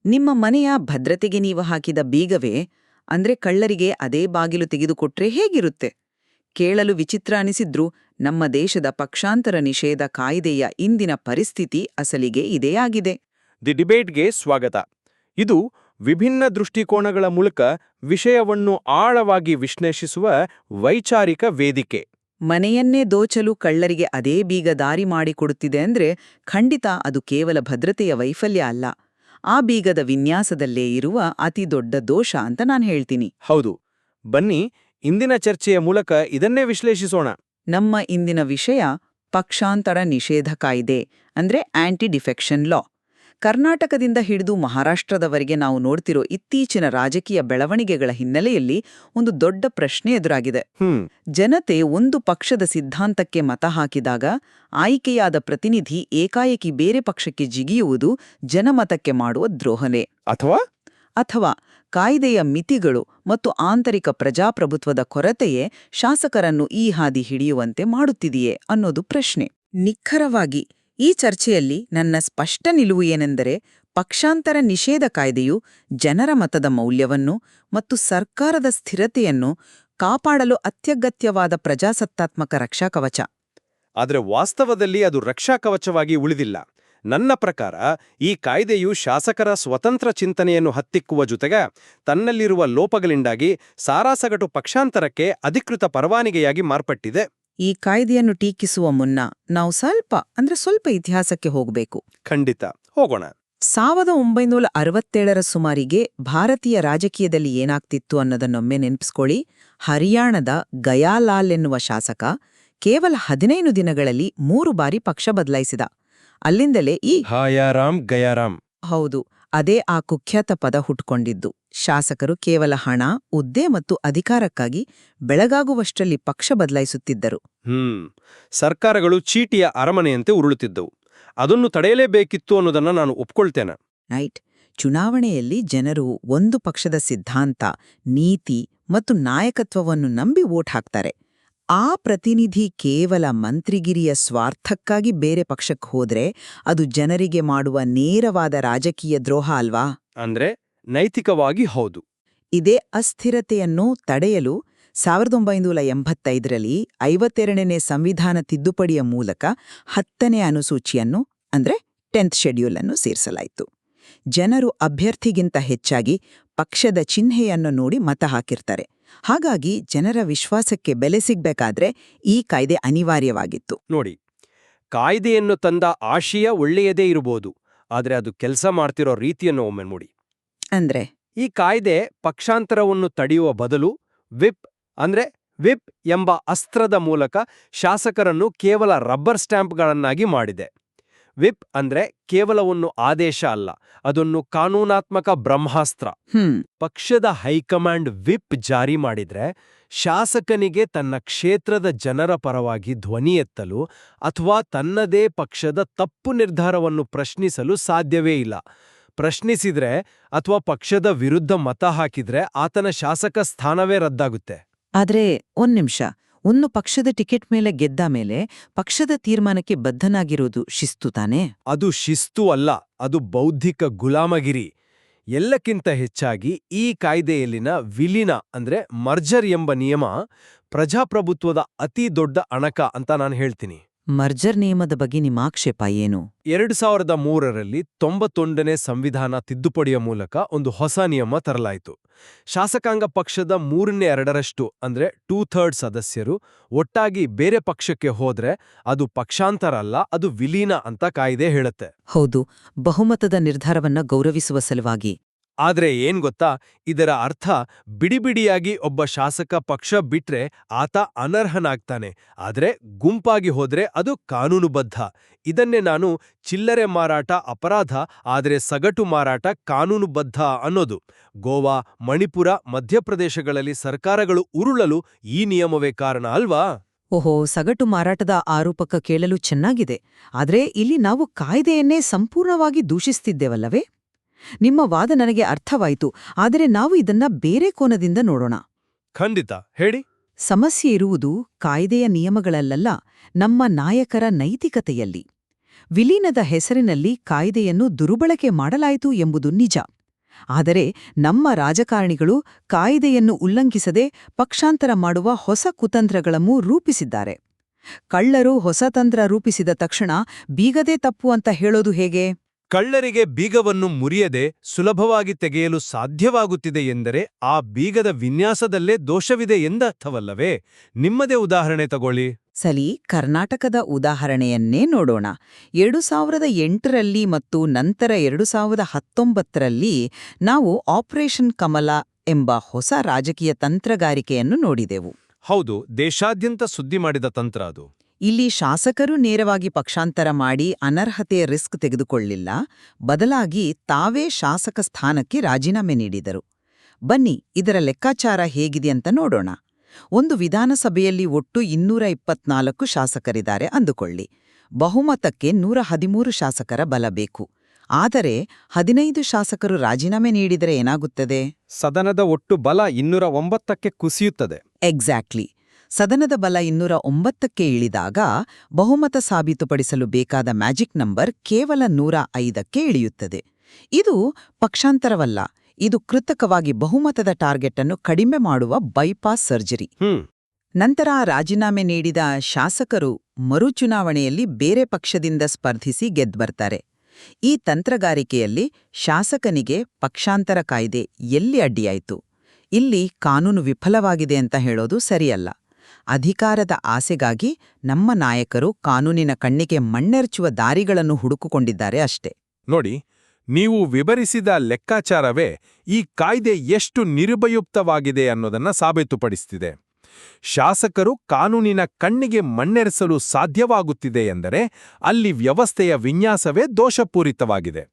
ನಿಮ್ಮ ಮನೆಯ ಭದ್ರತೆಗೆ ನೀವು ಹಾಕಿದ ಬೀಗವೇ ಅಂದ್ರೆ ಕಳ್ಳರಿಗೆ ಅದೇ ಬಾಗಿಲು ತೆಗೆದುಕೊಟ್ರೆ ಹೇಗಿರುತ್ತೆ? ಕೇಳಲು ವಿಚಿತ್ರ ಅನಿಸಿದ್ರೂ ನಮ್ಮ ದೇಶದ ಪಕ್ಷಾಂತರ ನಿಷೇಧ ಕಾಯ್ದೆಯ ಇಂದಿನ ಪರಿಸ್ಥಿತಿ ಅಸಲಿಗೆ ಇದೇ ಆಗಿದೆ. ದಿ ಡಿಬೇಟ್ಗೆ ಸ್ವಾಗತ. ಇದು ವಿಭಿನ್ನ ದೃಷ್ಟಿಕೋನಗಳ ಮೂಲಕ ವಿಷಯವನ್ನು ಆಳವಾಗಿ ವಿಶ್ಲೇಷಿಸುವ ವೈಚಾರಿಕ ವೇದಿಕೆ. ಮನೆಯನ್ನೇ ದೋಚಲು ಕಳ್ಳರಿಗೆ ಅದೇ ಬೀಗ ದಾರಿ ಮಾಡಿಕೊಡುತ್ತಿದೆ ಅಂದ್ರೆ ಖಂಡಿತ ಅದು ಕೇವಲ ಭದ್ರತೆಯ ವೈಫಲ್ಯ ಅಲ್ಲ, ಆ ಬೀಗದ ವಿನ್ಯಾಸದಲ್ಲೇ ಇರುವ ಅತಿ ದೊಡ್ಡ ದೋಷ ಅಂತ ನಾನು ಹೇಳ್ತೀನಿ. ಹೌದು, ಬನ್ನಿ ಇಂದಿನ ಚರ್ಚೆಯ ಮೂಲಕ ಇದನ್ನೇ ವಿಶ್ಲೇಷಿಸೋಣ. ನಮ್ಮ ಇಂದಿನ ವಿಷಯ ಪಕ್ಷಾಂತರ ನಿಷೇಧ ಕಾಯ್ದೆ ಅಂದ್ರೆ ಆಂಟಿ ಡಿಫೆಕ್ಷನ್ ಲಾ. ಕರ್ನಾಟಕದಿಂದ ಹಿಡಿದು ಮಹಾರಾಷ್ಟ್ರದವರೆಗೆ ನಾವು ನೋಡ್ತಿರೋ ಇತ್ತೀಚಿನ ರಾಜಕೀಯ ಬೆಳವಣಿಗೆಗಳ ಹಿನ್ನೆಲೆಯಲ್ಲಿ ಒಂದು ದೊಡ್ಡ ಪ್ರಶ್ನೆ ಎದುರಾಗಿದೆ. ಜನತೆ ಒಂದು ಪಕ್ಷದ ಸಿದ್ಧಾಂತಕ್ಕೆ ಮತ ಹಾಕಿದಾಗ ಆಯ್ಕೆಯಾದ ಪ್ರತಿನಿಧಿ ಏಕಾಏಕಿ ಬೇರೆ ಪಕ್ಷಕ್ಕೆ ಜಿಗಿಯುವುದು ಜನಮತಕ್ಕೆ ಮಾಡುವ ದ್ರೋಹನೆ, ಅಥವಾ ಕಾಯ್ದೆಯ ಮಿತಿಗಳು ಮತ್ತು ಆಂತರಿಕ ಪ್ರಜಾಪ್ರಭುತ್ವದ ಕೊರತೆಯೇ ಶಾಸಕರನ್ನು ಈ ಹಾದಿ ಹಿಡಿಯುವಂತೆ ಮಾಡುತ್ತಿದೆಯೇ ಅನ್ನೋದು ಪ್ರಶ್ನೆ. ನಿಖರವಾಗಿ ಈ ಚರ್ಚೆಯಲ್ಲಿ ನನ್ನ ಸ್ಪಷ್ಟ ನಿಲುವು ಏನೆಂದರೆ, ಪಕ್ಷಾಂತರ ನಿಷೇಧ ಕಾಯ್ದೆಯು ಜನರ ಮತದ ಮೌಲ್ಯವನ್ನು ಮತ್ತು ಸರ್ಕಾರದ ಸ್ಥಿರತೆಯನ್ನು ಕಾಪಾಡಲು ಅತ್ಯಗತ್ಯವಾದ ಪ್ರಜಾಸತ್ತಾತ್ಮಕ ರಕ್ಷಾಕವಚ. ಆದರೆ ವಾಸ್ತವದಲ್ಲಿ ಅದು ರಕ್ಷಾಕವಚವಾಗಿ ಉಳಿದಿಲ್ಲ. ನನ್ನ ಪ್ರಕಾರ ಈ ಕಾಯ್ದೆಯು ಶಾಸಕರ ಸ್ವತಂತ್ರ ಚಿಂತನೆಯನ್ನು ಹತ್ತಿಕ್ಕುವ ಜೊತೆಗೆ ತನ್ನಲ್ಲಿರುವ ಲೋಪಗಳಿಂದಾಗಿ ಸಾರಾಸಗಟು ಪಕ್ಷಾಂತರಕ್ಕೆ ಅಧಿಕೃತ ಪರವಾನಗಿಯಾಗಿ ಮಾರ್ಪಟ್ಟಿದೆ. ಈ ಕಾಯ್ದೆಯನ್ನು ಟೀಕಿಸುವ ಮುನ್ನ ನಾವು ಸ್ವಲ್ಪ ಇತಿಹಾಸಕ್ಕೆ ಹೋಗಬೇಕು. ಖಂಡಿತ ಹೋಗೋಣ. 1967ರ ಸುಮಾರಿಗೆ ಭಾರತೀಯ ರಾಜಕೀಯದಲ್ಲಿ ಏನಾಗ್ತಿತ್ತು ಅನ್ನೋದನ್ನೊಮ್ಮೆ ನೆನಪಿಸ್ಕೊಳ್ಳಿ. ಹರಿಯಾಣದ ಗಯಾಲಾಲ್ ಎನ್ನುವ ಶಾಸಕ ಕೇವಲ 15 ದಿನಗಳಲ್ಲಿ 3 ಬಾರಿ ಪಕ್ಷ ಬದಲಾಯಿಸಿದ. ಅಲ್ಲಿಂದಲೇ ಈ ಗಯಾರಾಮ್ ಹೌದು, ಅದೇ ಆ ಕುಖ್ಯಾತ ಪದ ಹುಟ್ಕೊಂಡಿದ್ದು. ಶಾಸಕರು ಕೇವಲ ಹಣ, ಹುದ್ದೆ ಮತ್ತು ಅಧಿಕಾರಕ್ಕಾಗಿ ಬೆಳಗಾಗುವಷ್ಟರಲ್ಲಿ ಪಕ್ಷ ಬದಲಾಯಿಸುತ್ತಿದ್ದರು. ಸರ್ಕಾರಗಳು ಚೀಟಿಯ ಅರಮನೆಯಂತೆ ಉರುಳುತ್ತಿದ್ದವು. ಅದನ್ನು ತಡೆಯಲೇಬೇಕಿತ್ತು ಅನ್ನೋದನ್ನ ನಾನು ಒಪ್ಕೊಳ್ತೇನೆ. ರೈಟ್. ಚುನಾವಣೆಯಲ್ಲಿ ಜನರು ಒಂದು ಪಕ್ಷದ ಸಿದ್ಧಾಂತ, ನೀತಿ ಮತ್ತು ನಾಯಕತ್ವವನ್ನು ನಂಬಿ ವೋಟ್ ಹಾಕ್ತಾರೆ. ಆ ಪ್ರತಿನಿಧಿ ಕೇವಲ ಮಂತ್ರಿಗಿರಿಯ ಸ್ವಾರ್ಥಕ್ಕಾಗಿ ಬೇರೆ ಪಕ್ಷಕ್ಕೆ ಹೋದ್ರೆ ಅದು ಜನರಿಗೆ ಮಾಡುವ ನೇರವಾದ ರಾಜಕೀಯ ದ್ರೋಹ ಅಲ್ವಾ? ಅಂದ್ರೆ ನೈತಿಕವಾಗಿ ಹೌದು. ಇದೇ ಅಸ್ಥಿರತೆಯನ್ನು ತಡೆಯಲು 1985ರಲ್ಲಿ 52ನೇ ಸಂವಿಧಾನ ತಿದ್ದುಪಡಿಯ ಮೂಲಕ 10ನೇ ಅನುಸೂಚಿಯನ್ನು ಅಂದ್ರೆ 10th ಶೆಡ್ಯೂಲ್ ಅನ್ನು ಸೇರಿಸಲಾಯಿತು. ಜನರು ಅಭ್ಯರ್ಥಿಗಿಂತ ಹೆಚ್ಚಾಗಿ ಪಕ್ಷದ ಚಿಹ್ನೆಯನ್ನು ನೋಡಿ ಮತ ಹಾಕಿರ್ತಾರೆ. ಹಾಗಾಗಿ ಜನರ ವಿಶ್ವಾಸಕ್ಕೆ ಬೆಲೆ ಸಿಗ್ಬೇಕಾದ್ರೆ ಈ ಕಾಯ್ದೆ ಅನಿವಾರ್ಯವಾಗಿತ್ತು. ನೋಡಿ, ಕಾಯ್ದೆಯನ್ನು ತಂದ ಆಶಯ ಒಳ್ಳೆಯದೇ ಇರಬಹುದು, ಆದರೆ ಅದು ಕೆಲಸ ಮಾಡ್ತಿರೋ ರೀತಿಯನ್ನು ಒಮ್ಮೆ ನೋಡಿ. ಅಂದ್ರೆ ಈ ಕಾಯ್ದೆ ಪಕ್ಷಾಂತರವನ್ನು ತಡೆಯುವ ಬದಲು ವಿಪ್ ಎಂಬ ಅಸ್ತ್ರದ ಮೂಲಕ ಶಾಸಕರನ್ನು ಕೇವಲ ರಬ್ಬರ್ ಸ್ಟ್ಯಾಂಪ್ಗಳನ್ನಾಗಿ ಮಾಡಿದೆ. ವಿಪ್ ಅಂದ್ರೆ ಕೇವಲ ಒಂದು ಆದೇಶ ಅಲ್ಲ, ಅದೊಂದು ಕಾನೂನಾತ್ಮಕ ಬ್ರಹ್ಮಾಸ್ತ್ರ. ಪಕ್ಷದ ಹೈಕಮಾಂಡ್ ವಿಪ್ ಜಾರಿ ಮಾಡಿದ್ರೆ ಶಾಸಕನಿಗೆ ತನ್ನ ಕ್ಷೇತ್ರದ ಜನರ ಪರವಾಗಿ ಧ್ವನಿ ಎತ್ತಲು ಅಥವಾ ತನ್ನದೇ ಪಕ್ಷದ ತಪ್ಪು ನಿರ್ಧಾರವನ್ನು ಪ್ರಶ್ನಿಸಲು ಸಾಧ್ಯವೇ ಇಲ್ಲ. ಪ್ರಶ್ನಿಸಿದ್ರೆ ಅಥವಾ ಪಕ್ಷದ ವಿರುದ್ಧ ಮತ ಹಾಕಿದ್ರೆ ಆತನ ಶಾಸಕ ಸ್ಥಾನವೇ ರದ್ದಾಗುತ್ತೆ. ಆದ್ರೆ ಒಂದ್ ನಿಮಿಷ, ಒಂದು ಪಕ್ಷದ ಟಿಕೆಟ್ ಮೇಲೆ ಗೆದ್ದ ಮೇಲೆ ಪಕ್ಷದ ತೀರ್ಮಾನಕ್ಕೆ ಬದ್ಧನಾಗಿರೋದು ಶಿಸ್ತು ತಾನೇ? ಅದು ಶಿಸ್ತು ಅಲ್ಲ, ಅದು ಬೌದ್ಧಿಕ ಗುಲಾಮಗಿರಿ. ಎಲ್ಲಕ್ಕಿಂತ ಹೆಚ್ಚಾಗಿ ಈ ಕಾಯ್ದೆಯಲ್ಲಿನ ವಿಲೀನ ಅಂದ್ರೆ ಮರ್ಜರ್ ಎಂಬ ನಿಯಮ ಪ್ರಜಾಪ್ರಭುತ್ವದ ಅತಿ ದೊಡ್ಡ ಅಣಕ ಅಂತ ನಾನು ಹೇಳ್ತೀನಿ. ಮರ್ಜರ್ ನಿಯಮದ ಬಗ್ಗೆ ನಿಮ್ಮ ಆಕ್ಷೇಪ ಏನು? 2003ರಲ್ಲಿ 91ನೇ ಸಂವಿಧಾನ ತಿದ್ದುಪಡಿಯ ಮೂಲಕ ಒಂದು ಹೊಸ ನಿಯಮ ತರಲಾಯಿತು. ಶಾಸಕಾಂಗ ಪಕ್ಷದ 3/2 ಅಂದ್ರೆ 2/3 ಸದಸ್ಯರು ಒಟ್ಟಾಗಿ ಬೇರೆ ಪಕ್ಷಕ್ಕೆ ಹೋದ್ರೆ ಅದು ಪಕ್ಷಾಂತರ ಅಲ್ಲ, ಅದು ವಿಲೀನ ಅಂತ ಕಾಯ್ದೆ ಹೇಳುತ್ತೆ. ಹೌದು, ಬಹುಮತದ ನಿರ್ಧಾರವನ್ನ ಗೌರವಿಸುವ ಸಲುವಾಗಿ. ಆದ್ರೆ ಏನ್ ಗೊತ್ತಾ, ಇದರ ಅರ್ಥ ಬಿಡಿಬಿಡಿಯಾಗಿ ಒಬ್ಬ ಶಾಸಕ ಪಕ್ಷ ಬಿಟ್ರೆ ಆತ ಅನರ್ಹನಾಗ್ತಾನೆ, ಆದ್ರೆ ಗುಂಪಾಗಿ ಹೋದ್ರೆ ಅದು ಕಾನೂನುಬದ್ಧ. ಇದನ್ನೇ ನಾನು ಚಿಲ್ಲರೆ ಮಾರಾಟ ಅಪರಾಧ ಆದ್ರೆ ಸಗಟು ಮಾರಾಟ ಕಾನೂನುಬದ್ಧ ಅನ್ನೋದು. ಗೋವಾ, ಮಣಿಪುರ, ಮಧ್ಯಪ್ರದೇಶಗಳಲ್ಲಿ ಸರ್ಕಾರಗಳು ಉರುಳಲು ಈ ನಿಯಮವೇ ಕಾರಣ ಅಲ್ವಾ? ಓಹೋ, ಸಗಟು ಮಾರಾಟದ ಆರೋಪಕ ಕೇಳಲು ಚೆನ್ನಾಗಿದೆ. ಆದ್ರೆ ಇಲ್ಲಿ ನಾವು ಕಾಯ್ದೆಯನ್ನೇ ಸಂಪೂರ್ಣವಾಗಿ ದೂಷಿಸ್ತಿದ್ದೇವಲ್ಲವೇ? ನಿಮ್ಮ ವಾದ ನನಗೆ ಅರ್ಥವಾಯಿತು, ಆದರೆ ನಾವು ಇದನ್ನ ಬೇರೆ ಕೋನದಿಂದ ನೋಡೋಣ. ಖಂಡಿತ, ಹೇಳಿ. ಸಮಸ್ಯೆ ಇರುವುದು ಕಾಯ್ದೆಯ ನಿಯಮಗಳಲ್ಲ, ನಮ್ಮ ನಾಯಕರ ನೈತಿಕತೆಯಲ್ಲಿ. ವಿಲೀನದ ಹೆಸರಿನಲ್ಲಿ ಕಾಯ್ದೆಯನ್ನು ದುರ್ಬಳಕೆ ಮಾಡಲಾಯಿತು ಎಂಬುದು ನಿಜ. ಆದರೆ ನಮ್ಮ ರಾಜಕಾರಣಿಗಳು ಕಾಯ್ದೆಯನ್ನು ಉಲ್ಲಂಘಿಸದೆ ಪಕ್ಷಾಂತರ ಮಾಡುವ ಹೊಸ ಕುತಂತ್ರಗಳನ್ನು ರೂಪಿಸಿದ್ದಾರೆ. ಕಳ್ಳರು ಹೊಸ ತಂತ್ರ ರೂಪಿಸಿದ ತಕ್ಷಣ ಬೀಗದೇ ತಪ್ಪು ಅಂತ ಹೇಳೋದು ಹೇಗೆ? ಕಳ್ಳರಿಗೆ ಬೀಗವನ್ನು ಮುರಿಯದೆ ಸುಲಭವಾಗಿ ತೆಗೆಯಲು ಸಾಧ್ಯವಾಗುತ್ತಿದೆ ಎಂದರೆ ಆ ಬೀಗದ ವಿನ್ಯಾಸದಲ್ಲೇ ದೋಷವಿದೆ ಎಂದರ್ಥವಲ್ಲವೇ? ನಿಮ್ಮದೇ ಉದಾಹರಣೆ ತಗೊಳ್ಳಿ. ಸಲಿ ಕರ್ನಾಟಕದ ಉದಾಹರಣೆಯನ್ನೇ ನೋಡೋಣ. 2008ರಲ್ಲಿ ಮತ್ತು ನಂತರ 2019ರಲ್ಲಿ ನಾವು ಆಪರೇಷನ್ ಕಮಲ ಎಂಬ ಹೊಸ ರಾಜಕೀಯ ತಂತ್ರಗಾರಿಕೆಯನ್ನು ನೋಡಿದೆವು. ಹೌದು, ದೇಶಾದ್ಯಂತ ಸುದ್ದಿ ಮಾಡಿದ ತಂತ್ರ ಅದು. ಇಲ್ಲಿ ಶಾಸಕರು ನೇರವಾಗಿ ಪಕ್ಷಾಂತರ ಮಾಡಿ ಅನರ್ಹತೆಯ ರಿಸ್ಕ್ ತೆಗೆದುಕೊಳ್ಳಿಲ್ಲ, ಬದಲಾಗಿ ತಾವೇ ಶಾಸಕ ಸ್ಥಾನಕ್ಕೆ ರಾಜೀನಾಮೆ ನೀಡಿದರು. ಬನ್ನಿ ಇದರ ಲೆಕ್ಕಾಚಾರ ಹೇಗಿದೆ ಅಂತ ನೋಡೋಣ. ಒಂದು ವಿಧಾನಸಭೆಯಲ್ಲಿ ಒಟ್ಟು 224 ಶಾಸಕರಿದ್ದಾರೆ ಅಂದುಕೊಳ್ಳಿ. ಬಹುಮತಕ್ಕೆ 113 ಶಾಸಕರ ಬಲ ಬೇಕು. ಆದರೆ 15 ಶಾಸಕರು ರಾಜೀನಾಮೆ ನೀಡಿದರೆ ಏನಾಗುತ್ತದೆ? ಸದನದ ಒಟ್ಟು ಬಲ 209ಕ್ಕೆ ಕುಸಿಯುತ್ತದೆ. ಎಕ್ಸಾಕ್ಟ್ಲಿ. ಸದನದ ಬಲ 209ಕ್ಕೆ ಇಳಿದಾಗ ಬಹುಮತ ಸಾಬೀತುಪಡಿಸಲು ಬೇಕಾದ ಮ್ಯಾಜಿಕ್ ನಂಬರ್ ಕೇವಲ 105ಕ್ಕೆ ಇಳಿಯುತ್ತದೆ. ಇದು ಪಕ್ಷಾಂತರವಲ್ಲ, ಇದು ಕೃತಕವಾಗಿ ಬಹುಮತದ ಟಾರ್ಗೆಟ್ ಅನ್ನು ಕಡಿಮೆ ಮಾಡುವ ಬೈಪಾಸ್ ಸರ್ಜರಿ. ನಂತರ ರಾಜೀನಾಮೆ ನೀಡಿದ ಶಾಸಕರು ಮರುಚುನಾವಣೆಯಲ್ಲಿ ಬೇರೆ ಪಕ್ಷದಿಂದ ಸ್ಪರ್ಧಿಸಿ ಗೆದ್ಬರ್ತಾರೆ. ಈ ತಂತ್ರಗಾರಿಕೆಯಲ್ಲಿ ಶಾಸಕನಿಗೆ ಪಕ್ಷಾಂತರ ಕಾಯ್ದೆ ಎಲ್ಲಿ ಅಡ್ಡಿಯಾಯಿತು? ಇಲ್ಲಿ ಕಾನೂನು ವಿಫಲವಾಗಿದೆ ಅಂತ ಹೇಳೋದು ಸರಿಯಲ್ಲ. ಅಧಿಕಾರದ ಆಸೆಗಾಗಿ ನಮ್ಮ ನಾಯಕರು ಕಾನೂನಿನ ಕಣ್ಣಿಗೆ ಮಣ್ಣೆರಚುವ ದಾರಿಗಳನ್ನು ಹುಡುಕಿಕೊಂಡಿದ್ದಾರೆ ಅಷ್ಟೇ. ನೋಡಿ, ನೀವು ವಿವರಿಸಿದ ಲೆಕ್ಕಾಚಾರವೇ ಈ ಕಾಯ್ದೆ ಎಷ್ಟು ನಿರುಪಯುಕ್ತವಾಗಿದೆ ಅನ್ನೋದನ್ನ ಸಾಬೀತುಪಡಿಸುತ್ತಿದೆ. ಶಾಸಕರು ಕಾನೂನಿನ ಕಣ್ಣಿಗೆ ಮಣ್ಣೆರಸಲು ಸಾಧ್ಯವಾಗುತ್ತಿದೆ ಎಂದರೆ ಅಲ್ಲಿ ವ್ಯವಸ್ಥೆಯ ವಿನ್ಯಾಸವೇ ದೋಷಪೂರಿತವಾಗಿದೆ.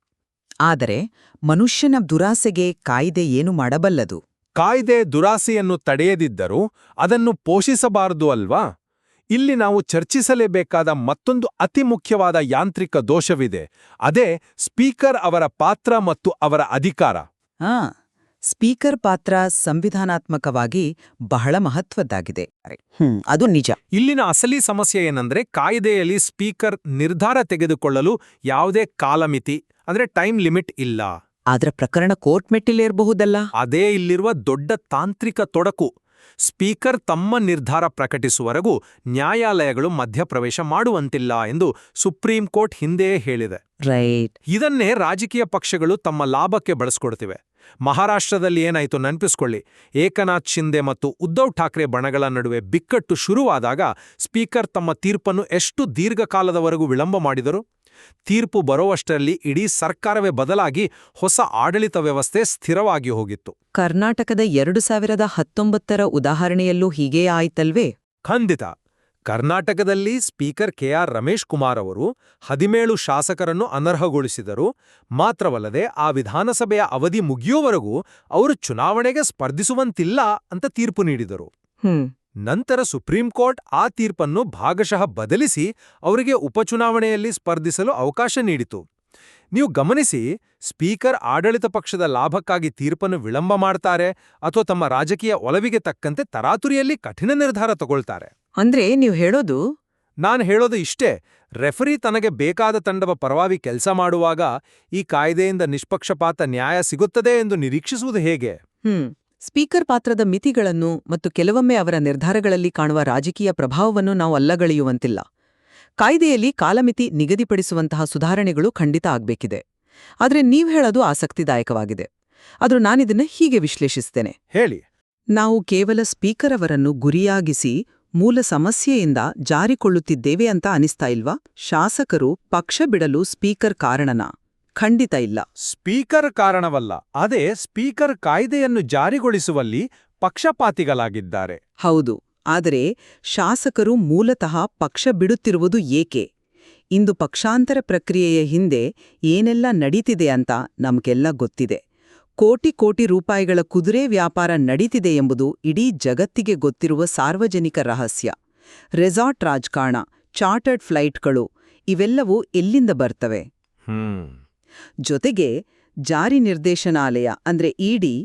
ಆದರೆ ಮನುಷ್ಯನ ದುರಾಸೆಗೆ ಕಾಯ್ದೆ ಏನು ಮಾಡಬಲ್ಲದು? ಕಾಯ್ದೆ ದುರಾಸೆಯನ್ನು ತಡೆಯದಿದ್ದರೂ ಅದನ್ನು ಪೋಷಿಸಬಾರದು ಅಲ್ವಾ? ಇಲ್ಲಿ ನಾವು ಚರ್ಚಿಸಲೇಬೇಕಾದ ಮತ್ತೊಂದು ಅತಿ ಮುಖ್ಯವಾದ ಯಾಂತ್ರಿಕ ದೋಷವಿದೆ. ಅದೇ ಸ್ಪೀಕರ್ ಅವರ ಪಾತ್ರ ಮತ್ತು ಅವರ ಅಧಿಕಾರ. ಸ್ಪೀಕರ್ ಪಾತ್ರ ಸಂವಿಧಾನಾತ್ಮಕವಾಗಿ ಬಹಳ ಮಹತ್ವದ್ದಾಗಿದೆ. ಅದು ನಿಜ. ಇಲ್ಲಿನ ಅಸಲಿ ಸಮಸ್ಯೆ ಏನಂದ್ರೆ, ಕಾಯ್ದೆಯಲ್ಲಿ ಸ್ಪೀಕರ್ ನಿರ್ಧಾರ ತೆಗೆದುಕೊಳ್ಳಲು ಯಾವುದೇ ಕಾಲಮಿತಿ ಅಂದ್ರೆ ಟೈಮ್ ಲಿಮಿಟ್ ಇಲ್ಲ. ಆದ್ರೆ ಪ್ರಕರಣ ಕೋರ್ಟ್ ಮೆಟ್ಟಿಲೇರಬಹುದಲ್ಲ? ಅದೇ ಇಲ್ಲಿರುವ ದೊಡ್ಡ ತಾಂತ್ರಿಕ ತೊಡಕು. ಸ್ಪೀಕರ್ ತಮ್ಮ ನಿರ್ಧಾರ ಪ್ರಕಟಿಸುವವರೆಗೂ ನ್ಯಾಯಾಲಯಗಳು ಮಧ್ಯಪ್ರವೇಶ ಮಾಡುವಂತಿಲ್ಲ ಎಂದು ಸುಪ್ರೀಂ ಕೋರ್ಟ್ ಹಿಂದೆಯೇ ಹೇಳಿದೆ. ರೈಟ್. ಇದನ್ನೇ ರಾಜಕೀಯ ಪಕ್ಷಗಳು ತಮ್ಮ ಲಾಭಕ್ಕೆ ಬಳಸ್ಕೊಡ್ತಿವೆ. ಮಹಾರಾಷ್ಟ್ರದಲ್ಲಿ ಏನಾಯಿತು ನೆನಪಿಸ್ಕೊಳ್ಳಿ. ಏಕನಾಥ್ ಶಿಂದೆ ಮತ್ತು ಉದ್ಧವ್ ಠಾಕ್ರೆ ಬಣಗಳ ನಡುವೆ ಬಿಕ್ಕಟ್ಟು ಶುರುವಾದಾಗ ಸ್ಪೀಕರ್ ತಮ್ಮ ತೀರ್ಪನ್ನು ಎಷ್ಟು ದೀರ್ಘಕಾಲದವರೆಗೂ ವಿಳಂಬ ಮಾಡಿದರು? ತೀರ್ಪು ಬರೋವಷ್ಟರಲ್ಲಿ ಇಡೀ ಸರ್ಕಾರವೇ ಬದಲಾಗಿ ಹೊಸ ಆಡಳಿತ ವ್ಯವಸ್ಥೆ ಸ್ಥಿರವಾಗಿ ಹೋಗಿತ್ತು. ಕರ್ನಾಟಕದ 2019ರ ಉದಾಹರಣೆಯಲ್ಲೂ ಹೀಗೇ ಆಯ್ತಲ್ವೇ? ಖಂಡಿತ. ಕರ್ನಾಟಕದಲ್ಲಿ ಸ್ಪೀಕರ್ ಕೆಆರ್ ರಮೇಶ್ ಕುಮಾರ್ ಅವರು 17 ಶಾಸಕರನ್ನು ಅನರ್ಹಗೊಳಿಸಿದರು. ಮಾತ್ರವಲ್ಲದೆ ಆ ವಿಧಾನಸಭೆಯ ಅವಧಿ ಮುಗಿಯುವವರೆಗೂ ಅವರು ಚುನಾವಣೆಗೆ ಸ್ಪರ್ಧಿಸುವಂತಿಲ್ಲ ಅಂತ ತೀರ್ಪು ನೀಡಿದರು. ನಂತರ ಸುಪ್ರೀಂ ಕೋರ್ಟ್ ಆ ತೀರ್ಪನ್ನು ಭಾಗಶಃ ಬದಲಿಸಿ ಅವರಿಗೆ ಉಪಚುನಾವಣೆಯಲ್ಲಿ ಸ್ಪರ್ಧಿಸಲು ಅವಕಾಶ ನೀಡಿತು. ನೀವು ಗಮನಿಸಿ, ಸ್ಪೀಕರ್ ಆಡಳಿತ ಪಕ್ಷದ ಲಾಭಕ್ಕಾಗಿ ತೀರ್ಪನ್ನು ವಿಳಂಬ ಮಾಡ್ತಾರೆ ಅಥವಾ ತಮ್ಮ ರಾಜಕೀಯ ಒಲವಿಗೆ ತಕ್ಕಂತೆ ತರಾತುರಿಯಲ್ಲಿ ಕಠಿಣ ನಿರ್ಧಾರ ತಗೊಳ್ತಾರೆ. ಅಂದ್ರೆ ನೀವು ಹೇಳೋದು? ನಾನು ಹೇಳೋದು ಇಷ್ಟೇ. ರೆಫರಿ ತನಗೆ ಬೇಕಾದ ತಂಡವ ಪರವಾಗಿ ಕೆಲಸ ಮಾಡುವಾಗ ಈ ಕಾಯ್ದೆಯಿಂದ ನಿಷ್ಪಕ್ಷಪಾತ ನ್ಯಾಯ ಸಿಗುತ್ತದೆ ಎಂದು ನಿರೀಕ್ಷಿಸುವುದು ಹೇಗೆ? ಸ್ಪೀಕರ್ ಪಾತ್ರದ ಮಿತಿಗಳನ್ನು ಮತ್ತು ಕೆಲವೊಮ್ಮೆ ಅವರ ನಿರ್ಧಾರಗಳಲ್ಲಿ ಕಾಣುವ ರಾಜಕೀಯ ಪ್ರಭಾವವನ್ನು ನಾವು ಅಲ್ಲಗಳೆಯುವಂತಿಲ್ಲ. ಕಾಯ್ದೆಯಲ್ಲಿ ಕಾಲಮಿತಿ ನಿಗದಿಪಡಿಸುವಂತಹ ಸುಧಾರಣೆಗಳು ಖಂಡಿತ ಆಗ್ಬೇಕಿದೆ. ಆದ್ರೆ ನೀವ್ ಹೇಳೋದು ಆಸಕ್ತಿದಾಯಕವಾಗಿದೆ. ಆದ್ರೂ ನಾನಿದನ್ನ ಹೀಗೆ ವಿಶ್ಲೇಷಿಸ್ತೇನೆ. ಹೇಳಿ. ನಾವು ಕೇವಲ ಸ್ಪೀಕರ್ ಅವರನ್ನು ಗುರಿಯಾಗಿಸಿ ಮೂಲ ಸಮಸ್ಯೆಯಿಂದ ಜಾರಿಕೊಳ್ಳುತ್ತಿದ್ದೇವೆ ಅಂತ ಅನಿಸ್ತಾ ಇಲ್ವಾ? ಶಾಸಕರು ಪಕ್ಷ ಬಿಡಲು ಸ್ಪೀಕರ್ ಕಾರಣನಾ? ಖಂಡಿತ ಇಲ್ಲ. ಸ್ಪೀಕರ್ ಕಾರಣವಲ್ಲ. ಅದೇ ಸ್ಪೀಕರ್ ಕಾಯ್ದೆಯನ್ನು ಜಾರಿಗೊಳಿಸುವಲ್ಲಿ ಪಕ್ಷಪಾತಿಗಳಾಗಿದ್ದಾರೆ. ಹೌದು. ಆದರೆ ಶಾಸಕರು ಮೂಲತಃ ಪಕ್ಷ ಬಿಡುತ್ತಿರುವುದು ಏಕೆ? ಇಂದು ಪಕ್ಷಾಂತರ ಪ್ರಕ್ರಿಯೆಯ ಹಿಂದೆ ಏನೆಲ್ಲ ನಡೀತಿದೆ ಅಂತ ನಮ್ಗೆಲ್ಲ ಗೊತ್ತಿದೆ. ಕೋಟಿ ಕೋಟಿ ರೂಪಾಯಿಗಳ ಕುದುರೆ ವ್ಯಾಪಾರ ನಡೀತಿದೆ ಎಂಬುದು ಇಡೀ ಜಗತ್ತಿಗೆ ಗೊತ್ತಿರುವ ಸಾರ್ವಜನಿಕ ರಹಸ್ಯ. ರೆಸಾರ್ಟ್ ರಾಜಕಾರಣ, ಚಾರ್ಟರ್ಡ್ ಫ್ಲೈಟ್ಗಳು ಇವೆಲ್ಲವೂ ಎಲ್ಲಿಂದ ಬರ್ತವೆ? ಜೊತೆಗೆ ಜಾರಿ ನಿರ್ದೇಶನಾಲಯ ಅಂದ್ರೆ ಇಡಿ,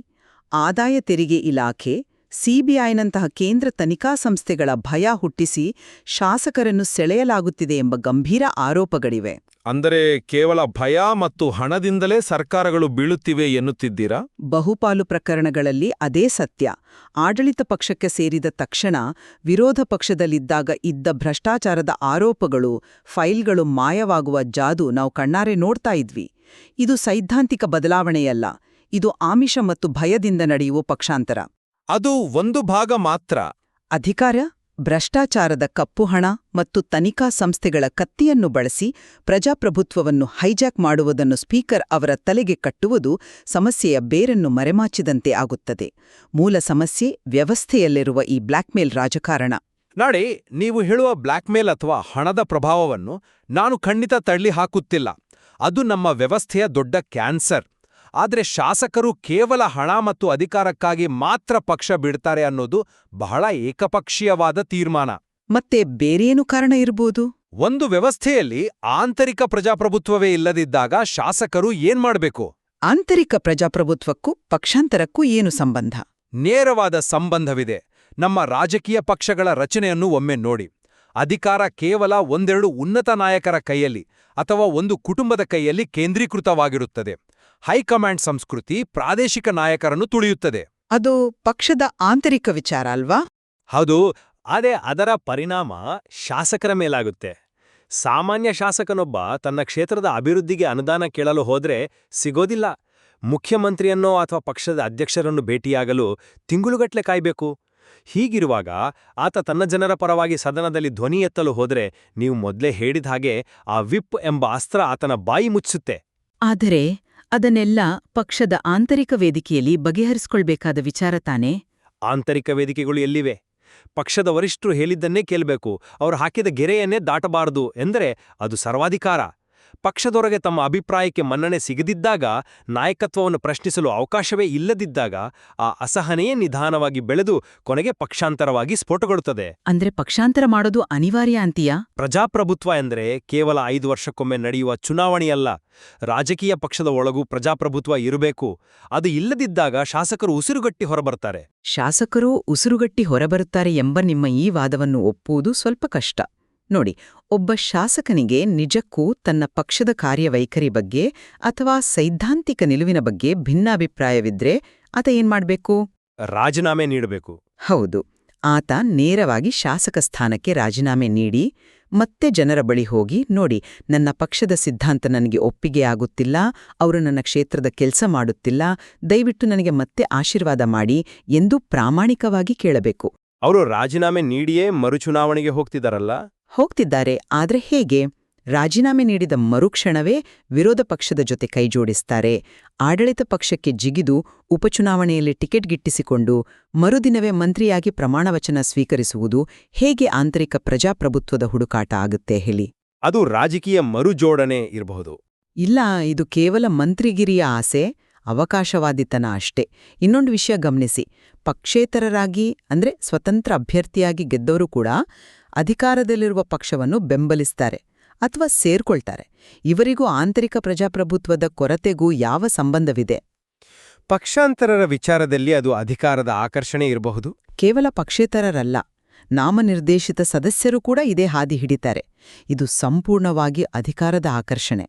ಆದಾಯ ತೆರಿಗೆ ಇಲಾಖೆ, ಸಿಬಿಐನಂತಹ ಕೇಂದ್ರ ತನಿಖಾ ಸಂಸ್ಥೆಗಳ ಭಯ ಹುಟ್ಟಿಸಿ ಶಾಸಕರನ್ನು ಸೆಳೆಯಲಾಗುತ್ತಿದೆ ಎಂಬ ಗಂಭೀರ ಆರೋಪಗಳಿವೆ. ಅಂದರೆ ಕೇವಲ ಭಯ ಮತ್ತು ಹಣದಿಂದಲೇ ಸರ್ಕಾರಗಳು ಬೀಳುತ್ತಿವೆ ಎನ್ನುತ್ತಿದ್ದೀರಾ? ಬಹುಪಾಲು ಪ್ರಕರಣಗಳಲ್ಲಿ ಅದೇ ಸತ್ಯ. ಆಡಳಿತ ಪಕ್ಷಕ್ಕೆ ಸೇರಿದ ತಕ್ಷಣ ವಿರೋಧ ಪಕ್ಷದಲ್ಲಿದ್ದಾಗ ಇದ್ದ ಭ್ರಷ್ಟಾಚಾರದ ಆರೋಪಗಳು, ಫೈಲ್ಗಳು ಮಾಯವಾಗುವ ಜಾದು ನಾವು ಕಣ್ಣಾರೆ ನೋಡ್ತಾ ಇದ್ವಿ. ಇದು ಸೈದ್ಧಾಂತಿಕ ಬದಲಾವಣೆಯಲ್ಲ, ಇದು ಆಮಿಷ ಮತ್ತು ಭಯದಿಂದ ನಡೆಯುವ ಪಕ್ಷಾಂತರ. ಅದು ಒಂದು ಭಾಗ ಮಾತ್ರ. ಅಧಿಕಾರ, ಭ್ರಷ್ಟಾಚಾರದ ಕಪ್ಪು ಹಣ ಮತ್ತು ತನಿಖಾ ಸಂಸ್ಥೆಗಳ ಕತ್ತಿಯನ್ನು ಬಳಸಿ ಪ್ರಜಾಪ್ರಭುತ್ವವನ್ನು ಹೈಜಾಕ್ ಮಾಡುವುದನ್ನು ಸ್ಪೀಕರ್ ಅವರ ತಲೆಗೆ ಕಟ್ಟುವುದು ಸಮಸ್ಯೆಯ ಬೇರನ್ನು ಮರೆಮಾಚಿದಂತೆ ಆಗುತ್ತದೆ. ಮೂಲ ಸಮಸ್ಯೆ ವ್ಯವಸ್ಥೆಯಲ್ಲಿರುವ ಈ ಬ್ಲ್ಯಾಕ್ಮೇಲ್ ರಾಜಕಾರಣ. ನಾಳೆ ನೀವು ಹೇಳುವ ಬ್ಲ್ಯಾಕ್ಮೇಲ್ ಅಥವಾ ಹಣದ ಪ್ರಭಾವವನ್ನು ನಾನು ಖಂಡಿತ ತಳ್ಳಿ ಹಾಕುತ್ತಿಲ್ಲ. ಅದು ನಮ್ಮ ವ್ಯವಸ್ಥೆಯ ದೊಡ್ಡ ಕ್ಯಾನ್ಸರ್. ಆದರೆ ಶಾಸಕರು ಕೇವಲ ಹಣ ಮತ್ತು ಅಧಿಕಾರಕ್ಕಾಗಿ ಮಾತ್ರ ಪಕ್ಷ ಬಿಡ್ತಾರೆ ಅನ್ನೋದು ಬಹಳ ಏಕಪಕ್ಷೀಯವಾದ ತೀರ್ಮಾನ. ಮತ್ತೆ ಬೇರೇನು ಕಾರಣ ಇರ್ಬೋದು? ಒಂದು ವ್ಯವಸ್ಥೆಯಲ್ಲಿ ಆಂತರಿಕ ಪ್ರಜಾಪ್ರಭುತ್ವವೇ ಇಲ್ಲದಿದ್ದಾಗ ಶಾಸಕರು ಏನ್ಮಾಡ್ಬೇಕು? ಆಂತರಿಕ ಪ್ರಜಾಪ್ರಭುತ್ವಕ್ಕೂ ಪಕ್ಷಾಂತರಕ್ಕೂ ಏನು ಸಂಬಂಧ? ನೇರವಾದ ಸಂಬಂಧವಿದೆ. ನಮ್ಮ ರಾಜಕೀಯ ಪಕ್ಷಗಳ ರಚನೆಯನ್ನು ಒಮ್ಮೆ ನೋಡಿ. ಅಧಿಕಾರ ಕೇವಲ ಒಂದೆರಡು ಉನ್ನತ ನಾಯಕರ ಕೈಯಲ್ಲಿ ಅಥವಾ ಒಂದು ಕುಟುಂಬದ ಕೈಯಲ್ಲಿ ಕೇಂದ್ರೀಕೃತವಾಗಿರುತ್ತದೆ. ಹೈಕಮಾಂಡ್ ಸಂಸ್ಕೃತಿ ಪ್ರಾದೇಶಿಕ ನಾಯಕರನ್ನು ತುಳಿಯುತ್ತದೆ. ಅದು ಪಕ್ಷದ ಆಂತರಿಕ ವಿಚಾರ ಅಲ್ವಾ? ಹೌದು, ಆದರೆ ಅದರ ಪರಿಣಾಮ ಶಾಸಕರ ಮೇಲಾಗುತ್ತೆ. ಸಾಮಾನ್ಯ ಶಾಸಕನೊಬ್ಬ ತನ್ನ ಕ್ಷೇತ್ರದ ಅಭಿವೃದ್ಧಿಗೆ ಅನುದಾನ ಕೇಳಲು ಹೋದ್ರೆ ಸಿಗೋದಿಲ್ಲ. ಮುಖ್ಯಮಂತ್ರಿಯನ್ನೋ ಅಥವಾ ಪಕ್ಷದ ಅಧ್ಯಕ್ಷರನ್ನು ಭೇಟಿಯಾಗಲು ತಿಂಗಳುಗಟ್ಲೆ ಕಾಯ್ಬೇಕು. ಹೀಗಿರುವಾಗ ಆತ ತನ್ನ ಜನರ ಪರವಾಗಿ ಸದನದಲ್ಲಿ ಧ್ವನಿ ಎತ್ತಲು ಹೋದ್ರೆ ನೀವು ಮೊದಲೇ ಹೇಳಿದ ಹಾಗೆ ಆ ವಿಪ್ ಎಂಬ ಅಸ್ತ್ರ ಆತನ ಬಾಯಿ ಮುಚ್ಚುತ್ತೆ. ಆದರೆ ಅದನ್ನೆಲ್ಲ ಪಕ್ಷದ ಆಂತರಿಕ ವೇದಿಕೆಯಲ್ಲಿ ಬಗೆಹರಿಸ್ಕೊಳ್ಬೇಕಾದ ವಿಚಾರ ತಾನೇ? ಆಂತರಿಕ ವೇದಿಕೆಗಳು ಎಲ್ಲಿವೆ? ಪಕ್ಷದ ವರಿಷ್ಠರು ಹೇಳಿದ್ದನ್ನೇ ಕೇಳಬೇಕು. ಅವರು ಹಾಕಿದ ಗೆರೆಯನ್ನೇ ದಾಟಬಾರದು ಎಂದರೆ ಅದು ಸರ್ವಾಧಿಕಾರ. ಪಕ್ಷದೊಳಗೆ ತಮ್ಮ ಅಭಿಪ್ರಾಯಕ್ಕೆ ಮನ್ನಣೆ ಸಿಗದಿದ್ದಾಗ, ನಾಯಕತ್ವವನ್ನು ಪ್ರಶ್ನಿಸಲು ಅವಕಾಶವೇ ಇಲ್ಲದಿದ್ದಾಗ ಆ ಅಸಹನೆಯೇ ನಿಧಾನವಾಗಿ ಬೆಳೆದು ಕೊನೆಗೆ ಪಕ್ಷಾಂತರವಾಗಿ ಸ್ಫೋಟಗೊಳ್ಳುತ್ತದೆ. ಅಂದ್ರೆ ಪಕ್ಷಾಂತರ ಮಾಡೋದು ಅನಿವಾರ್ಯ ಅಂತೀಯಾ? ಪ್ರಜಾಪ್ರಭುತ್ವ ಎಂದರೆ ಕೇವಲ 5 ವರ್ಷಕ್ಕೊಮ್ಮೆ ನಡೆಯುವ ಚುನಾವಣೆಯಲ್ಲ. ರಾಜಕೀಯ ಪಕ್ಷದ ಒಳಗೂ ಪ್ರಜಾಪ್ರಭುತ್ವ ಇರಬೇಕು. ಅದು ಇಲ್ಲದಿದ್ದಾಗ ಶಾಸಕರು ಉಸಿರುಗಟ್ಟಿ ಹೊರಬರ್ತಾರೆ. ಶಾಸಕರು ಉಸಿರುಗಟ್ಟಿ ಹೊರಬರುತ್ತಾರೆ ಎಂಬ ನಿಮ್ಮ ಈ ವಾದವನ್ನು ಒಪ್ಪುವುದು ಸ್ವಲ್ಪ ಕಷ್ಟ. ನೋಡಿ, ಒಬ್ಬ ಶಾಸಕನಿಗೆ ನಿಜಕ್ಕೂ ತನ್ನ ಪಕ್ಷದ ಕಾರ್ಯವೈಖರಿ ಬಗ್ಗೆ ಅಥವಾ ಸೈದ್ಧಾಂತಿಕ ನಿಲುವಿನ ಬಗ್ಗೆ ಭಿನ್ನಾಭಿಪ್ರಾಯವಿದ್ರೆ ಆತ ಏನ್ಮಾಡ್ಬೇಕು? ರಾಜೀನಾಮೆ ನೀಡಬೇಕು. ಹೌದು, ಆತ ನೇರವಾಗಿ ಶಾಸಕ ಸ್ಥಾನಕ್ಕೆ ರಾಜೀನಾಮೆ ನೀಡಿ ಮತ್ತೆ ಜನರ ಬಳಿ ಹೋಗಿ, ನೋಡಿ, ನನ್ನ ಪಕ್ಷದ ಸಿದ್ಧಾಂತ ನನಗೆ ಒಪ್ಪಿಗೆ ಆಗುತ್ತಿಲ್ಲ, ಅವರು ನನ್ನ ಕ್ಷೇತ್ರದ ಕೆಲಸ ಮಾಡುತ್ತಿಲ್ಲ, ದಯವಿಟ್ಟು ನನಗೆ ಮತ್ತೆ ಆಶೀರ್ವಾದ ಮಾಡಿ ಎಂದು ಪ್ರಾಮಾಣಿಕವಾಗಿ ಕೇಳಬೇಕು. ಅವರು ರಾಜೀನಾಮೆ ನೀಡಿಯೇ ಮರುಚುನಾವಣೆಗೆ ಹೋಗ್ತಿದ್ದಾರೆ. ಆದ್ರೆ ಹೇಗೆ? ರಾಜೀನಾಮೆ ನೀಡಿದ ಮರುಕ್ಷಣವೇ ವಿರೋಧ ಪಕ್ಷದ ಜೊತೆ ಕೈಜೋಡಿಸ್ತಾರೆ. ಆಡಳಿತ ಪಕ್ಷಕ್ಕೆ ಜಿಗಿದು ಉಪಚುನಾವಣೆಯಲ್ಲಿ ಟಿಕೆಟ್ ಗಿಟ್ಟಿಸಿಕೊಂಡು ಮರುದಿನವೇ ಮಂತ್ರಿಯಾಗಿ ಪ್ರಮಾಣವಚನ ಸ್ವೀಕರಿಸುವುದು ಹೇಗೆ ಆಂತರಿಕ ಪ್ರಜಾಪ್ರಭುತ್ವದ ಹುಡುಕಾಟ ಆಗುತ್ತೆ ಹೇಳಿ? ಅದು ರಾಜಕೀಯ ಮರುಜೋಡಣೆ ಇರಬಹುದು. ಇಲ್ಲ, ಇದು ಕೇವಲ ಮಂತ್ರಿಗಿರಿಯ ಆಸೆ, ಅವಕಾಶವಾದಿತನ ಅಷ್ಟೇ. ಇನ್ನೊಂದು ವಿಷಯ ಗಮನಿಸಿ, ಪಕ್ಷೇತರರಾಗಿ ಅಂದ್ರೆ ಸ್ವತಂತ್ರ ಅಭ್ಯರ್ಥಿಯಾಗಿ ಗೆದ್ದವರು ಕೂಡ ಅಧಿಕಾರದಲ್ಲಿರುವ ಪಕ್ಷವನ್ನು ಬೆಂಬಲಿಸ್ತಾರೆ ಅಥವಾ ಸೇರ್ಕೊಳ್ತಾರೆ. ಇವರಿಗೂ ಆಂತರಿಕ ಪ್ರಜಾಪ್ರಭುತ್ವದ ಕೊರತೆಗೂ ಯಾವ ಸಂಬಂಧವಿದೆ? ಪಕ್ಷಾಂತರರ ವಿಚಾರದಲ್ಲಿ ಅದು ಅಧಿಕಾರದ ಆಕರ್ಷಣೆ ಇರಬಹುದು. ಕೇವಲ ಪಕ್ಷೇತರರಲ್ಲ, ನಾಮನಿರ್ದೇಶಿತ ಸದಸ್ಯರು ಕೂಡ ಇದೇ ಹಾದಿ ಹಿಡಿತಾರೆ. ಇದು ಸಂಪೂರ್ಣವಾಗಿ ಅಧಿಕಾರದ ಆಕರ್ಷಣೆ.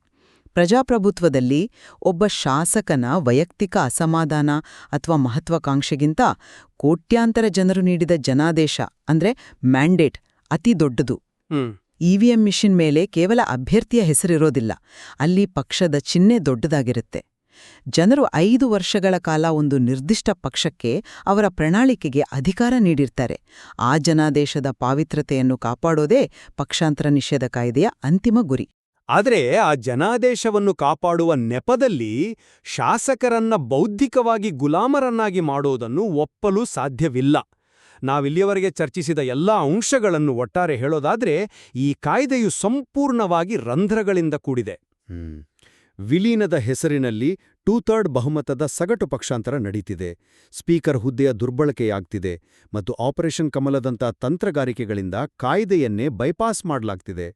ಪ್ರಜಾಪ್ರಭುತ್ವದಲ್ಲಿ ಒಬ್ಬ ಶಾಸಕನ ವೈಯಕ್ತಿಕ ಅಸಮಾಧಾನ ಅಥವಾ ಮಹತ್ವಾಕಾಂಕ್ಷೆಗಿಂತ ಕೋಟ್ಯಾಂತರ ಜನರು ನೀಡಿದ ಜನಾದೇಶ ಅಂದ್ರೆ ಮ್ಯಾಂಡೇಟ್ ಅತಿ ದೊಡ್ಡದು. ಇವಿಎಂ ಮಿಷಿನ್ ಮೇಲೆ ಕೇವಲ ಅಭ್ಯರ್ಥಿಯ ಹೆಸರಿರೋದಿಲ್ಲ, ಅಲ್ಲಿ ಪಕ್ಷದ ಚಿಹ್ನೆ ದೊಡ್ಡದಾಗಿರುತ್ತೆ. ಜನರು 5 ವರ್ಷಗಳ ಕಾಲ ಒಂದು ನಿರ್ದಿಷ್ಟ ಪಕ್ಷಕ್ಕೆ, ಅವರ ಪ್ರಣಾಳಿಕೆಗೆ ಅಧಿಕಾರ ನೀಡಿರ್ತಾರೆ. ಆ ಜನಾದೇಶದ ಪಾವಿತ್ರತೆಯನ್ನು ಕಾಪಾಡೋದೇ ಪಕ್ಷಾಂತರ ನಿಷೇಧ ಕಾಯ್ದೆಯ ಅಂತಿಮ ಗುರಿ. ಆದರೆ ಆ ಜನಾದೇಶವನ್ನು ಕಾಪಾಡುವ ನೆಪದಲ್ಲಿ ಶಾಸಕರನ್ನ ಬೌದ್ಧಿಕವಾಗಿ ಗುಲಾಮರನ್ನಾಗಿ ಮಾಡೋದನ್ನು ಒಪ್ಪಲು ಸಾಧ್ಯವಿಲ್ಲ. ನಾವಿಲ್ಲಿಯವರೆಗೆ ಚರ್ಚಿಸಿದ ಎಲ್ಲಾ ಅಂಶಗಳನ್ನು ಒಟ್ಟಾರೆ ಹೇಳೋದಾದ್ರೆ ಈ ಕಾಯ್ದೆಯು ಸಂಪೂರ್ಣವಾಗಿ ರಂಧ್ರಗಳಿಂದ ಕೂಡಿದೆ. ವಿಲೀನದ ಹೆಸರಿನಲ್ಲಿ 2/3 ಬಹುಮತದ ಸಗಟು ಪಕ್ಷಾಂತರ ನಡೀತಿದೆ, ಸ್ಪೀಕರ್ ಹುದ್ದೆಯ ದುರ್ಬಳಕೆಯಾಗ್ತಿದೆ ಮತ್ತು ಆಪರೇಷನ್ ಕಮಲದಂಥ ತಂತ್ರಗಾರಿಕೆಗಳಿಂದ ಕಾಯ್ದೆಯನ್ನೇ ಬೈಪಾಸ್ ಮಾಡಲಾಗ್ತಿದೆ.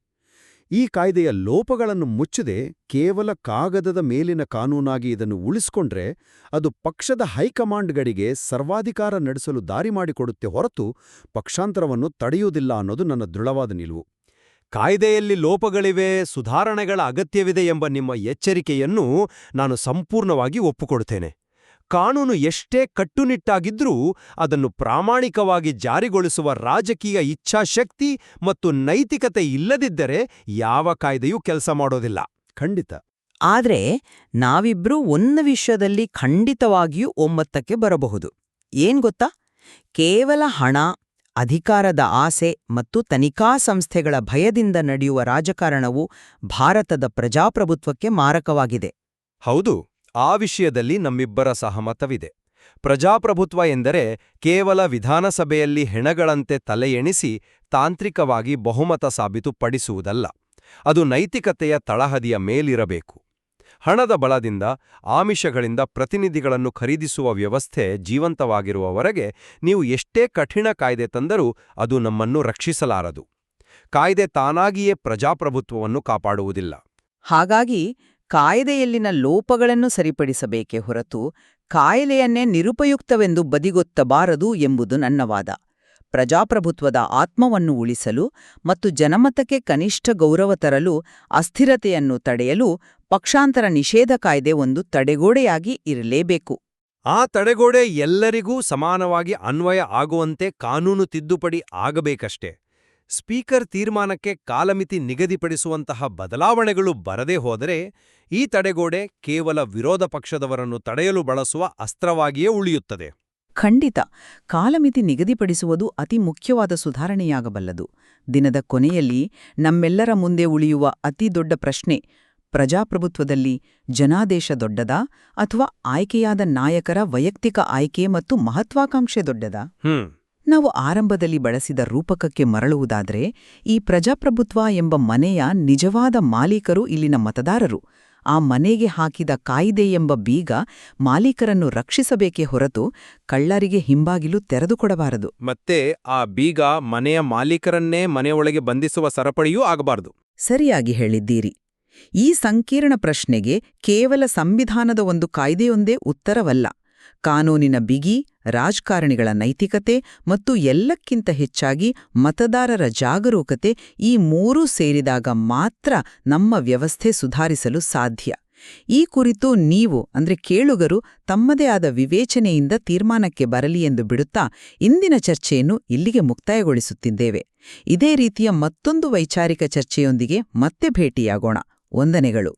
ಈ ಕಾಯ್ದೆಯ ಲೋಪಗಳನ್ನು ಮುಚ್ಚದೆ ಕೇವಲ ಕಾಗದದ ಮೇಲಿನ ಕಾನೂನಾಗಿ ಇದನ್ನು ಉಳಿಸ್ಕೊಂಡ್ರೆ ಅದು ಪಕ್ಷದ ಹೈಕಮಾಂಡ್ಗಳಿಗೆ ಸರ್ವಾಧಿಕಾರ ನಡೆಸಲು ದಾರಿ ಮಾಡಿಕೊಡುತ್ತೆ ಹೊರತು ಪಕ್ಷಾಂತರವನ್ನು ತಡೆಯುವುದಿಲ್ಲ ಅನ್ನೋದು ನನ್ನ ದೃಢವಾದ ನಿಲುವು. ಕಾಯ್ದೆಯಲ್ಲಿ ಲೋಪಗಳಿವೆ, ಸುಧಾರಣೆಗಳ ಅಗತ್ಯವಿದೆ ಎಂಬ ನಿಮ್ಮ ಎಚ್ಚರಿಕೆಯನ್ನು ನಾನು ಸಂಪೂರ್ಣವಾಗಿ ಒಪ್ಪುಕೊಡುತ್ತೇನೆ. ಕಾನೂನು ಎಷ್ಟೇ ಕಟ್ಟುನಿಟ್ಟಾಗಿದ್ರೂ ಅದನ್ನು ಪ್ರಾಮಾಣಿಕವಾಗಿ ಜಾರಿಗೊಳಿಸುವ ರಾಜಕೀಯ ಇಚ್ಛಾಶಕ್ತಿ ಮತ್ತು ನೈತಿಕತೆ ಇಲ್ಲದಿದ್ದರೆ ಯಾವ ಕಾಯ್ದೆಯೂ ಕೆಲಸ ಮಾಡೋದಿಲ್ಲ. ಖಂಡಿತ. ಆದ್ರೆ ನಾವಿಬ್ರೂ ಒಂದು ವಿಷಯದಲ್ಲಿ ಖಂಡಿತವಾಗಿಯೂ ಒಮ್ಮತಕ್ಕೆ ಬರಬಹುದು. ಏನ್ ಗೊತ್ತಾ? ಕೇವಲ ಹಣ, ಅಧಿಕಾರದ ಆಸೆ ಮತ್ತು ತನಿಖಾ ಸಂಸ್ಥೆಗಳ ಭಯದಿಂದ ನಡೆಯುವ ರಾಜಕಾರಣವು ಭಾರತದ ಪ್ರಜಾಪ್ರಭುತ್ವಕ್ಕೆ ಮಾರಕವಾಗಿದೆ. ಹೌದು, ಆ ವಿಷಯದಲ್ಲಿ ನಮ್ಮಿಬ್ಬರ ಸಹಮತವಿದೆ. ಪ್ರಜಾಪ್ರಭುತ್ವ ಎಂದರೆ ಕೇವಲ ವಿಧಾನಸಭೆಯಲ್ಲಿ ಹೆಣಗಳಂತೆ ತಲೆ ಎಣಿಸಿ ತಾಂತ್ರಿಕವಾಗಿ ಬಹುಮತ ಸಾಬೀತುಪಡಿಸುವುದಲ್ಲ. ಅದು ನೈತಿಕತೆಯ ತಳಹದಿಯ ಮೇಲಿರಬೇಕು. ಹಣದ ಬಲದಿಂದ, ಆಮಿಷಗಳಿಂದ ಪ್ರತಿನಿಧಿಗಳನ್ನು ಖರೀದಿಸುವ ವ್ಯವಸ್ಥೆ ಜೀವಂತವಾಗಿರುವವರೆಗೆ ನೀವು ಎಷ್ಟೇ ಕಠಿಣ ಕಾಯ್ದೆ ತಂದರೂ ಅದು ನಮ್ಮನ್ನು ರಕ್ಷಿಸಲಾರದು. ಕಾಯ್ದೆ ತಾನಾಗಿಯೇ ಪ್ರಜಾಪ್ರಭುತ್ವವನ್ನು ಕಾಪಾಡುವುದಿಲ್ಲ. ಹಾಗಾಗಿ ಕಾಯ್ದೆಯಲ್ಲಿನ ಲೋಪಗಳನ್ನು ಸರಿಪಡಿಸಬೇಕೇ ಹೊರತು ಕಾಯ್ದೆಯನ್ನೇ ನಿರುಪಯುಕ್ತವೆಂದು ಬದಿಗೊತ್ತಬಾರದು ಎಂಬುದು ನನ್ನ ವಾದ. ಪ್ರಜಾಪ್ರಭುತ್ವದ ಆತ್ಮವನ್ನು ಉಳಿಸಲು ಮತ್ತು ಜನಮತಕ್ಕೆ ಕನಿಷ್ಠ ಗೌರವ ತರಲು, ಅಸ್ಥಿರತೆಯನ್ನು ತಡೆಯಲು ಪಕ್ಷಾಂತರ ನಿಷೇಧ ಕಾಯ್ದೆ ಒಂದು ತಡೆಗೋಡೆಯಾಗಿ ಇರಲೇಬೇಕು. ಆ ತಡೆಗೋಡೆ ಎಲ್ಲರಿಗೂ ಸಮಾನವಾಗಿ ಅನ್ವಯ ಆಗುವಂತೆ ಕಾನೂನು ತಿದ್ದುಪಡಿ ಆಗಬೇಕಷ್ಟೆ. ಸ್ಪೀಕರ್ ತೀರ್ಮಾನಕ್ಕೆ ಕಾಲಮಿತಿ ನಿಗದಿಪಡಿಸುವಂತಹ ಬದಲಾವಣೆಗಳು ಬರದೇ ಹೋದರೆ ಈ ತಡೆಗೋಡೆ ಕೇವಲ ವಿರೋಧ ಪಕ್ಷದವರನ್ನು ತಡೆಯಲು ಬಳಸುವ ಅಸ್ತ್ರವಾಗಿಯೇ ಉಳಿಯುತ್ತದೆ. ಖಂಡಿತ ಕಾಲಮಿತಿ ನಿಗದಿಪಡಿಸುವುದು ಅತಿ ಮುಖ್ಯವಾದ ಸುಧಾರಣೆಯಾಗಬಲ್ಲದು. ದಿನದ ಕೊನೆಯಲ್ಲಿ ನಮ್ಮೆಲ್ಲರ ಮುಂದೆ ಉಳಿಯುವ ಅತಿ ದೊಡ್ಡ ಪ್ರಶ್ನೆ, ಪ್ರಜಾಪ್ರಭುತ್ವದಲ್ಲಿ ಜನಾದೇಶ ದೊಡ್ಡದಾ ಅಥವಾ ಆಯ್ಕೆಯಾದ ನಾಯಕರ ವೈಯಕ್ತಿಕ ಆಯ್ಕೆ ಮತ್ತು ಮಹತ್ವಾಕಾಂಕ್ಷೆ ದೊಡ್ಡದಾ? ನಾವು ಆರಂಭದಲ್ಲಿ ಬಳಸಿದ ರೂಪಕಕ್ಕೆ ಮರಳುವುದಾದರೆ, ಈ ಪ್ರಜಾಪ್ರಭುತ್ವ ಎಂಬ ಮನೆಯ ನಿಜವಾದ ಮಾಲೀಕರು ಇಲ್ಲಿನ ಮತದಾರರು. ಆ ಮನೆಗೆ ಹಾಕಿದ ಕಾಯ್ದೆ ಎಂಬ ಬೀಗ ಮಾಲೀಕರನ್ನು ರಕ್ಷಿಸಬೇಕೇ ಹೊರತು ಕಳ್ಳರಿಗೆ ಹಿಂಬಾಗಿಲು ತೆರೆದುಕೊಡಬಾರದು. ಮತ್ತೆ ಆ ಬೀಗ ಮನೆಯ ಮಾಲೀಕರನ್ನೇ ಮನೆಯೊಳಗೆ ಬಂಧಿಸುವ ಸರಪಳಿಯೂ ಆಗಬಾರದು. ಸರಿಯಾಗಿ ಹೇಳಿದ್ದೀರಿ. ಈ ಸಂಕೀರ್ಣ ಪ್ರಶ್ನೆಗೆ ಕೇವಲ ಸಂವಿಧಾನದ ಒಂದು ಕಾಯ್ದೆಯೊಂದೇ ಉತ್ತರವಲ್ಲ. ಕಾನೂನಿನ ಬಿಗಿ, ರಾಜಕಾರಣಿಗಳ ನೈತಿಕತೆ ಮತ್ತು ಎಲ್ಲಕ್ಕಿಂತ ಹೆಚ್ಚಾಗಿ ಮತದಾರರ ಜಾಗರೂಕತೆ, ಈ ಮೂರೂ ಸೇರಿದಾಗ ಮಾತ್ರ ನಮ್ಮ ವ್ಯವಸ್ಥೆ ಸುಧಾರಿಸಲು ಸಾಧ್ಯ. ಈ ಕುರಿತು ನೀವು ಅಂದ್ರೆ ಕೇಳುಗರು ತಮ್ಮದೇ ಆದ ವಿವೇಚನೆಯಿಂದ ತೀರ್ಮಾನಕ್ಕೆ ಬರಲಿ ಎಂದು ಬಿಡುತ್ತಾ ಇಂದಿನ ಚರ್ಚೆಯನ್ನು ಇಲ್ಲಿಗೆ ಮುಕ್ತಾಯಗೊಳಿಸುತ್ತಿದ್ದೇವೆ. ಇದೇ ರೀತಿಯ ಮತ್ತೊಂದು ವೈಚಾರಿಕ ಚರ್ಚೆಯೊಂದಿಗೆ ಮತ್ತೆ ಭೇಟಿಯಾಗೋಣ. ವಂದನೆಗಳು.